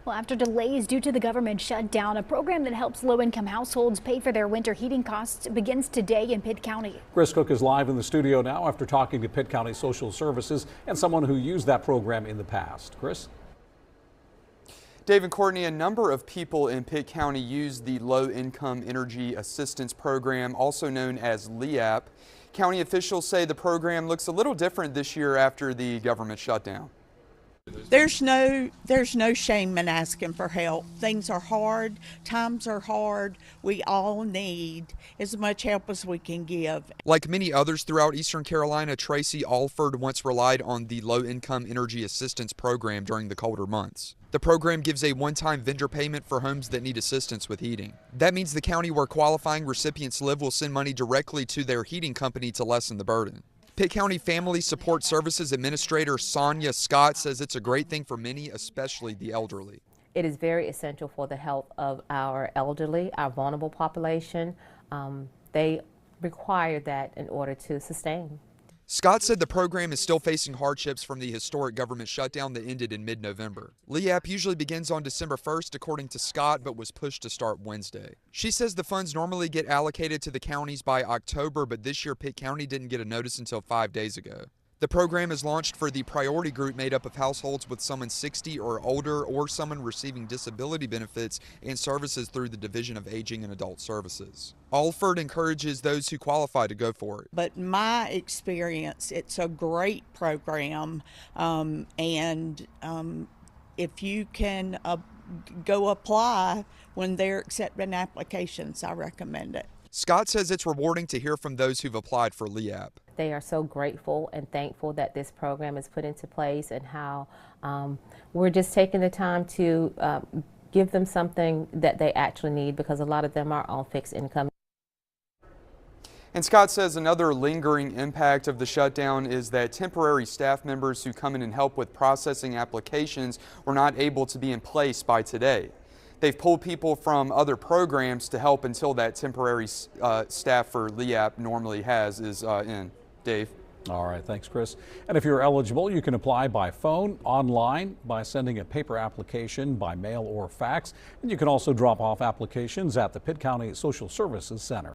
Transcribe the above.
Well, after delays due to the government shutdown, a program that helps low-income households pay for their winter heating costs begins today in Pitt County. Chris Cook is live in the studio now after talking to Pitt County Social Services and someone who used that program in the past. Chris? Dave and Courtney, a number of people in Pitt County use the Low-Income Energy Assistance Program, also known as LIEAP. County officials say the program looks a little different this year after the government shutdown. There's no shame in asking for help. Things are hard, times are hard. We all need as much help as we can give. Like many others throughout Eastern Carolina, Tracy Alford once relied on the Low-Income Energy Assistance Program during the colder months. The program gives a one-time vendor payment for homes that need assistance with heating. That means the county where qualifying recipients live will send money directly to their heating company to lessen the burden. Pitt County Family Support Services Administrator Sonia Scott says it's a great thing for many, especially the elderly. It is very essential for the health of our elderly, our vulnerable population. They require that in order to sustain. Scott said the program is still facing hardships from the historic government shutdown that ended in mid-November. LIEAP usually begins on December 1st, according to Scott, but was pushed to start Wednesday. She says the funds normally get allocated to the counties by October, but this year Pitt County didn't get a notice until 5 days ago. The program is launched for the priority group made up of households with someone 60 or older or someone receiving disability benefits and services through the Division of Aging and Adult Services. Alford encourages those who qualify to go for it. But my experience, it's a great program, and if you can go apply when they're accepting applications, I recommend it. Scott says it's rewarding to hear from those who've applied for LIEAP. They are so grateful and thankful that this program is put into place and how we're just taking the time to give them something that they actually need, because a lot of them are on fixed income. And Scott says another lingering impact of the shutdown is that temporary staff members who come in and help with processing applications were not able to be in place by today. They've pulled people from other programs to help until that temporary staff for LIEAP normally is in. Dave. All right, thanks, Chris. And if you're eligible, you can apply by phone, online, by sending a paper application, by mail or fax. And you can also drop off applications at the Pitt County Social Services Center.